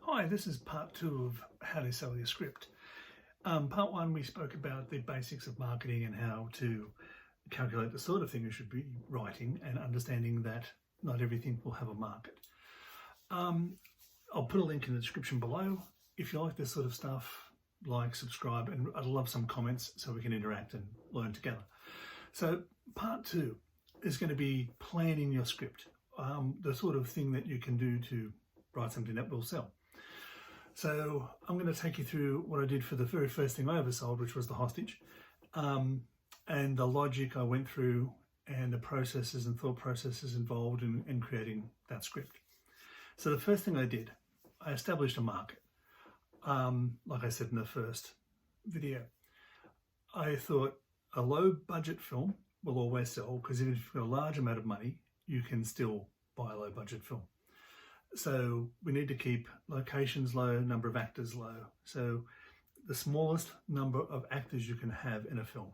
Hi, this is part two of how to sell your script. Part one, we spoke about the basics of marketing and how to calculate the sort of thing you should be writing and understanding that not everything will have a market. I'll put a link in the description below. If you like this sort of stuff, like, subscribe, and I'd love some comments so we can interact and learn together. So part two is going to be planning your script, the sort of thing that you can do to write something that will sell. So I'm going to take you through what I did for the very first thing I ever sold, which was the hostage, and the logic I went through and the processes and thought processes involved in creating that script. So the first thing I did, I established a market. Like I said in the first video, I thought a low budget film will always sell, because even if you've got a large amount of money, you can still buy a low budget film. So we need to keep locations low, number of actors low. So the smallest number of actors you can have in a film.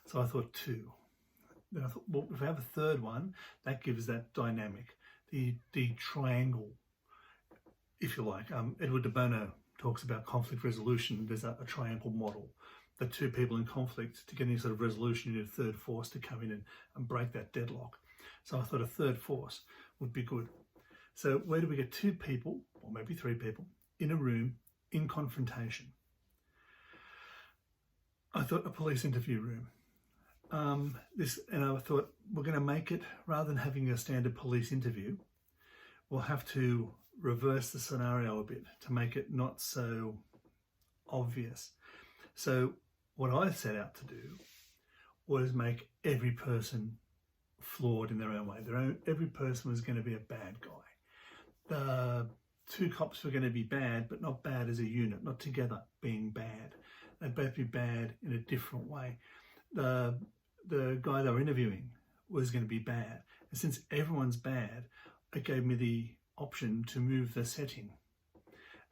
So I thought 2. Then I thought, well, if I have a third one, that gives that dynamic, the triangle, if you like. Edward de Bono talks about conflict resolution. There's a triangle model. The 2 people in conflict, to get any sort of resolution, you need a third force to come in and break that deadlock. So I thought a third force would be good. So where do we get 2 people, or maybe 3 people, in a room in confrontation? I thought a police interview room. And I thought, we're going to make it, rather than having a standard police interview, we'll have to reverse the scenario a bit to make it not so obvious. So what I set out to do was make every person flawed in their own way. Every person was going to be a bad guy. The 2 cops were going to be bad, but not bad as a unit, not together being bad. They'd both be bad in a different way. The guy they were interviewing was going to be bad. And since everyone's bad, it gave me the option to move the setting.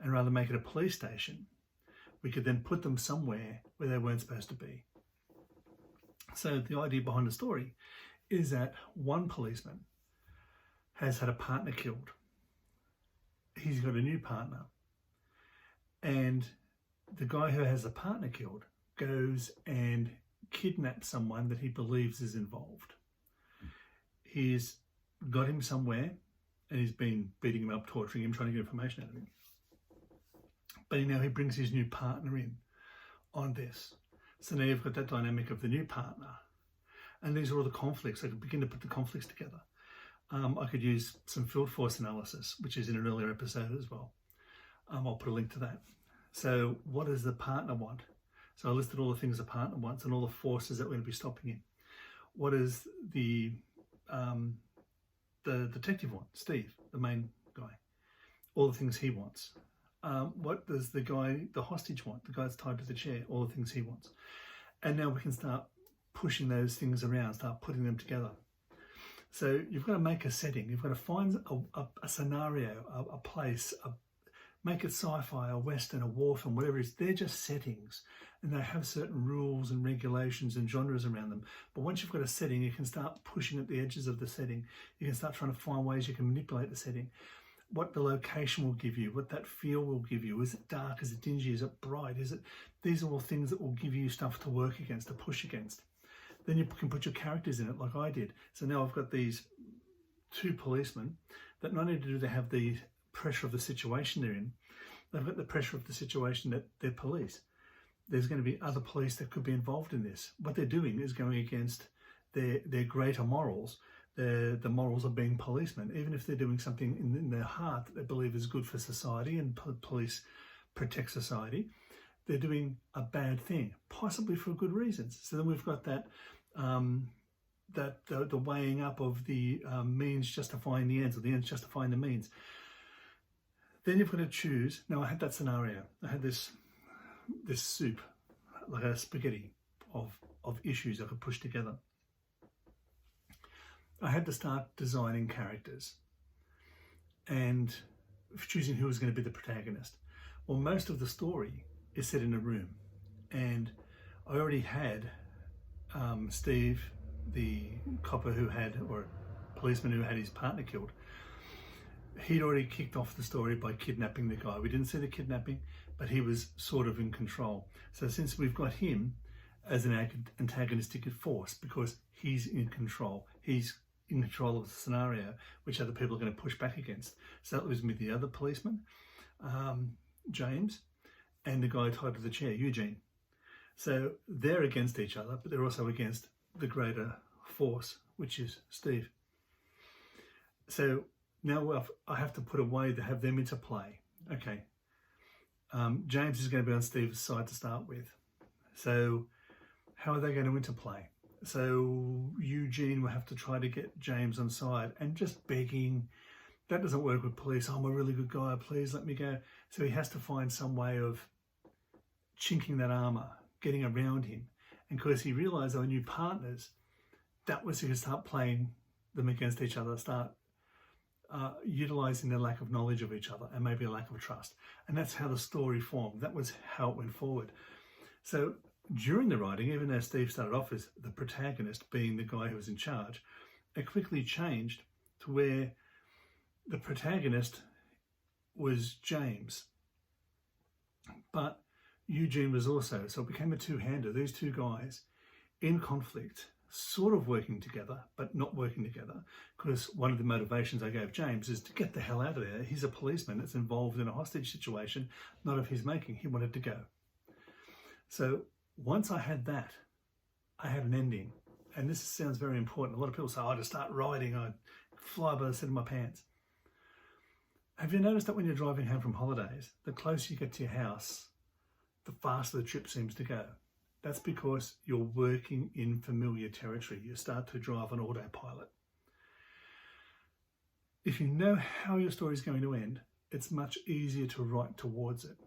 And rather than make it a police station, we could then put them somewhere where they weren't supposed to be. So the idea behind the story is that one policeman has had a partner killed. He's got a new partner, and the guy who has the partner killed goes and kidnaps someone that he believes is involved. He's got him somewhere and he's been beating him up, torturing him, trying to get information out of him. But now he brings his new partner in on this. So now you've got that dynamic of the new partner, and these are all the conflicts. I could begin to put the conflicts together. I could use some field force analysis, which is in an earlier episode as well. I'll put a link to that. So what does the partner want? So I listed all the things the partner wants and all the forces that we're going to be stopping him. What does the detective want? Steve, the main guy. All the things he wants. What does the hostage want? The guy that's tied to the chair. All the things he wants. And now we can start pushing those things around, start putting them together. So you've got to make a setting. You've got to find a scenario, a place, make it sci-fi, a western, a war film, whatever it is. They're just settings, and they have certain rules and regulations and genres around them. But once you've got a setting, you can start pushing at the edges of the setting. You can start trying to find ways you can manipulate the setting. What the location will give you, what that feel will give you. Is it dark? Is it dingy? Is it bright? These are all things that will give you stuff to work against, to push against. Then you can put your characters in it like I did. So now I've got these 2 policemen that not only do they have the pressure of the situation they're in, they've got the pressure of the situation that they're police. There's going to be other police that could be involved in this. What they're doing is going against their greater morals. The morals of being policemen, even if they're doing something in their heart that they believe is good for society and police protect society, they're doing a bad thing, possibly for good reasons. So then we've got that the weighing up of the means justifying the ends, or the ends justifying the means. Then you've got to choose. Now I had that scenario. I had this soup, like a spaghetti of issues I could push together. I had to start designing characters and choosing who was going to be the protagonist. Well, most of the story is set in a room, and I already had Steve, the copper who had, or policeman who had his partner killed, he'd already kicked off the story by kidnapping the guy. We didn't see the kidnapping, but he was sort of in control. So since we've got him as an antagonistic force, because he's in control, he's in control of the scenario, which other people are going to push back against. So that leaves me the other policeman, James, and the guy tied to the chair, Eugene. So they're against each other, but they're also against the greater force, which is Steve. So now I have to put a way to have them into play. Okay, James is going to be on Steve's side to start with. So how are they going to interplay? So Eugene will have to try to get James on side, and just begging. That doesn't work with police. I'm a really good guy, please let me go. So he has to find some way of chinking that armour, getting around him. And because he realised they were new partners, that was he could start playing them against each other, start utilising their lack of knowledge of each other and maybe a lack of trust. And that's how the story formed. That was how it went forward. So during the writing, even though Steve started off as the protagonist, being the guy who was in charge, it quickly changed to where the protagonist was James, but Eugene was also. So it became a two-hander. These two guys in conflict, sort of working together, but not working together, because one of the motivations I gave James is to get the hell out of there. He's a policeman that's involved in a hostage situation, not of his making. He wanted to go. So once I had that, I had an ending. And this sounds very important. A lot of people say, oh, to start writing, I fly by the seat of my pants. Have you noticed that when you're driving home from holidays, the closer you get to your house, the faster the trip seems to go? That's because you're working in familiar territory. You start to drive on autopilot. If you know how your story is going to end, it's much easier to write towards it.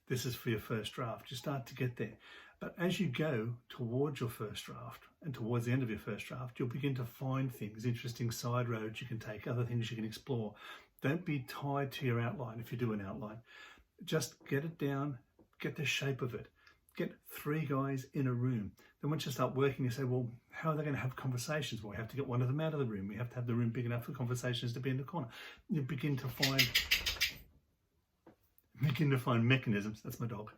This is for your first draft. You start to get there. But as you go towards your first draft and towards the end of your first draft, you'll begin to find things, interesting side roads you can take, other things you can explore. Don't be tied to your outline if you do an outline. Just get it down, get the shape of it. Get 3 guys in a room. Then once you start working, you say, well, how are they going to have conversations? Well, we have to get one of them out of the room. We have to have the room big enough for conversations to be in the corner. You begin to find mechanisms. That's my dog.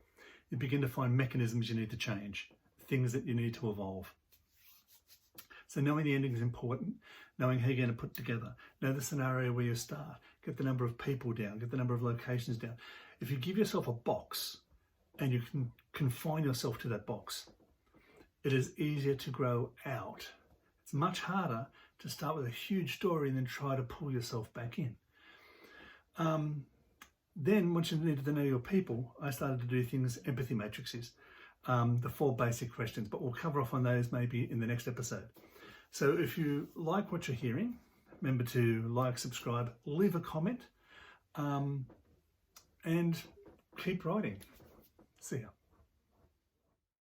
You begin to find mechanisms you need to change, things that you need to evolve. So knowing the ending is important, knowing how you're going to put together, know the scenario where you start, get the number of people down, get the number of locations down. If you give yourself a box and you can confine yourself to that box, it is easier to grow out. It's much harder to start with a huge story and then try to pull yourself back in. Then, once you needed to know your people, I started to do things, empathy matrices, the 4 basic questions, but we'll cover off on those maybe in the next episode. So if you like what you're hearing, remember to like, subscribe, leave a comment, and keep writing. See ya.